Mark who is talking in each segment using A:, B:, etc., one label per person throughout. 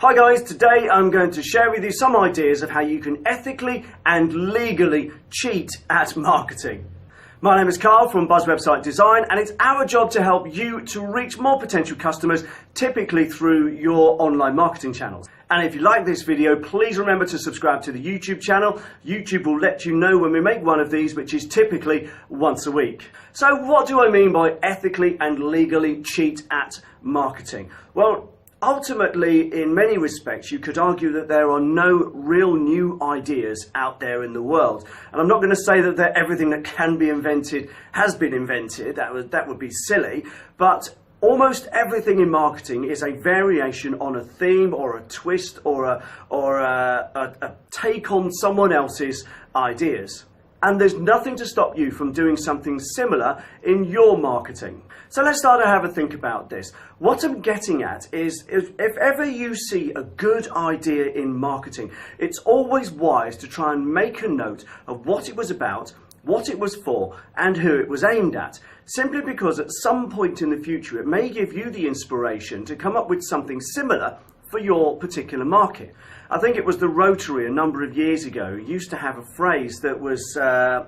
A: Hi guys, today I'm going to share with you some ideas of how you can ethically and legally cheat at marketing. My name is Carl from Buzz Website Design, and it's our job to help you to reach more potential customers, typically through your online marketing channels. And if you like this video, please remember to subscribe to the YouTube channel. YouTube will let you know when we make one of these, which is typically once a week. So what do I mean by ethically and legally cheat at marketing? Well, ultimately, in many respects, you could argue that there are no real new ideas out there in the world. And I'm not going to say that everything that can be invented has been invented. That would be silly. But almost everything in marketing is a variation on a theme or a twist or a take on someone else's ideas. And there's nothing to stop you from doing something similar in your marketing. So let's start to have a think about this. What I'm getting at is if ever you see a good idea in marketing, it's always wise to try and make a note of what it was about, what it was for, and who it was aimed at. Simply because at some point in the future, it may give you the inspiration to come up with something similar for your particular market. I think it was the Rotary a number of years ago used to have a phrase that was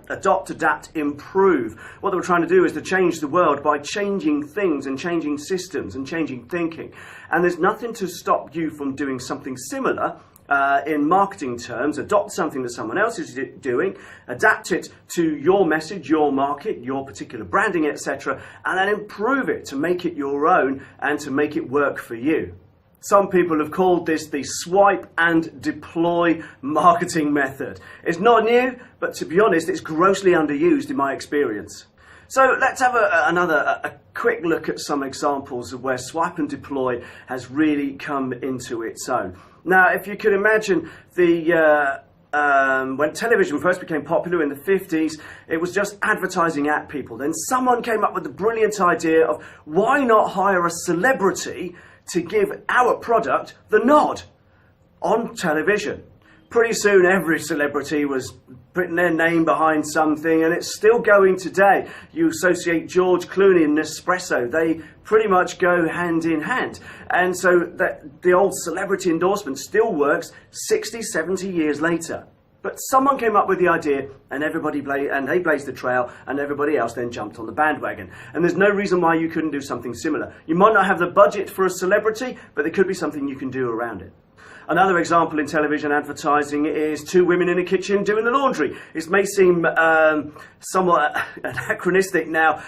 A: adopt, adapt, improve. What they were trying to do is to change the world by changing things and changing systems and changing thinking. And there's nothing to stop you from doing something similar in marketing terms. Adopt something that someone else is doing, adapt it to your message, your market, your particular branding, etc., and then improve it to make it your own and to make it work for you. Some people have called this the swipe and deploy marketing method. It's not new, but to be honest, it's grossly underused in my experience. So let's have a quick look at some examples of where swipe and deploy has really come into its own. Now, if you could imagine when television first became popular in the 50s, it was just advertising at people. Then someone came up with the brilliant idea of why not hire a celebrity to give our product the nod on television. Pretty soon every celebrity was putting their name behind something, and it's still going today. You associate George Clooney and Nespresso, they pretty much go hand in hand. And so the old celebrity endorsement still works 60, 70 years later. But someone came up with the idea, and they blazed the trail, and everybody else then jumped on the bandwagon. And there's no reason why you couldn't do something similar. You might not have the budget for a celebrity, but there could be something you can do around it. Another example in television advertising is two women in a kitchen doing the laundry. It may seem somewhat anachronistic now,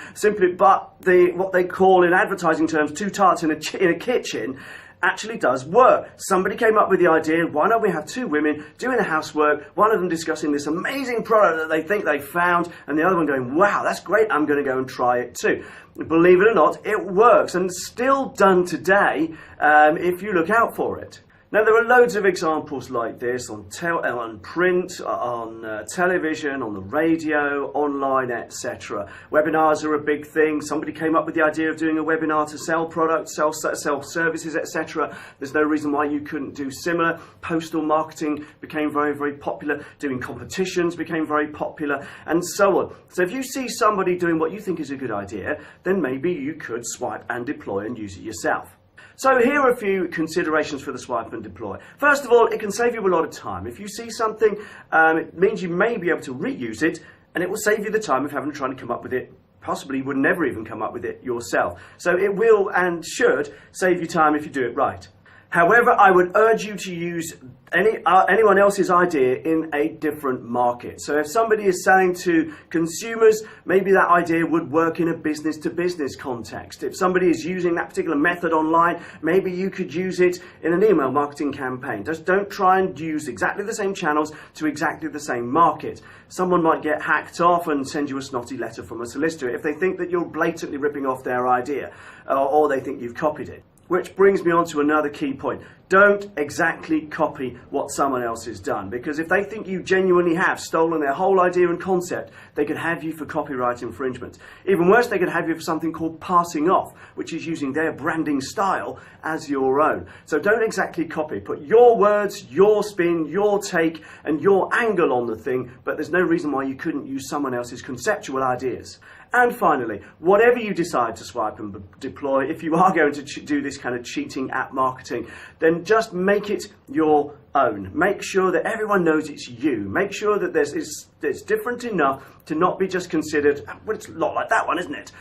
A: but what they call in advertising terms two tarts in a kitchen actually does work. Somebody came up with the idea, why don't we have two women doing the housework, one of them discussing this amazing product that they think they found, and the other one going, wow, that's great, I'm going to go and try it too. Believe it or not, it works, and still done today if you look out for it. Now, there are loads of examples like this on print, on television, on the radio, online, etc. Webinars are a big thing. Somebody came up with the idea of doing a webinar to sell products, sell services, etc. There's no reason why you couldn't do similar. Postal marketing became very, very popular. Doing competitions became very popular, and so on. So if you see somebody doing what you think is a good idea, then maybe you could swipe and deploy and use it yourself. So here are a few considerations for the swipe and deploy. First of all, it can save you a lot of time. If you see something, it means you may be able to reuse it, and it will save you the time of having to try and come up with it. Possibly you would never even come up with it yourself. So it will and should save you time if you do it right. However, I would urge you to use anyone else's idea in a different market. So if somebody is selling to consumers, maybe that idea would work in a business-to-business context. If somebody is using that particular method online, maybe you could use it in an email marketing campaign. Just don't try and use exactly the same channels to exactly the same market. Someone might get hacked off and send you a snotty letter from a solicitor if they think that you're blatantly ripping off their idea or they think you've copied it. Which brings me on to another key point. Don't exactly copy what someone else has done, because if they think you genuinely have stolen their whole idea and concept, they could have you for copyright infringement. Even worse, they could have you for something called passing off, which is using their branding style as your own. So don't exactly copy. Put your words, your spin, your take, and your angle on the thing, but there's no reason why you couldn't use someone else's conceptual ideas. And finally, whatever you decide to swipe and deploy, if you are going to do this kind of cheating app marketing, then just make it your own. Make sure that everyone knows it's you. Make sure that it's different enough to not be just considered, well, it's a lot like that one, isn't it?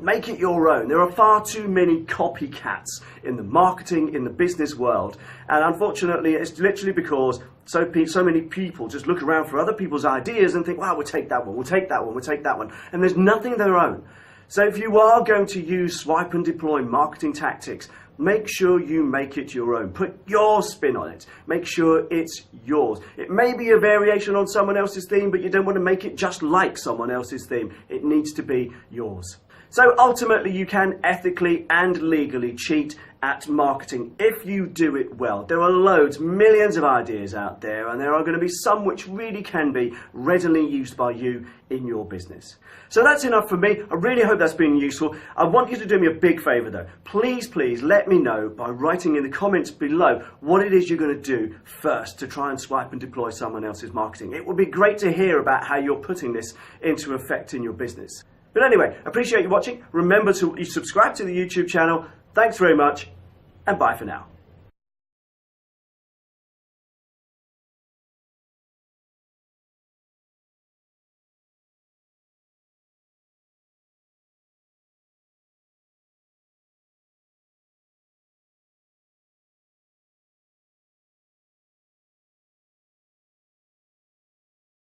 A: Make it your own. There are far too many copycats in the marketing, in the business world. And unfortunately, it's literally because so many people just look around for other people's ideas and think, wow, we'll take that one, we'll take that one, we'll take that one. And there's nothing of their own. So if you are going to use swipe and deploy marketing tactics, make sure you make it your own. Put your spin on it. Make sure it's yours. It may be a variation on someone else's theme, but you don't want to make it just like someone else's theme. It needs to be yours. So ultimately, you can ethically and legally cheat at marketing if you do it well. There are loads, millions of ideas out there, and there are going to be some which really can be readily used by you in your business. So that's enough for me. I really hope that's been useful. I want you to do me a big favour though. Please let me know by writing in the comments below what it is you're going to do first to try and swipe and deploy someone else's marketing. It would be great to hear about how you're putting this into effect in your business. But anyway, appreciate you watching. Remember to subscribe to the YouTube channel. Thanks very much, and bye for now.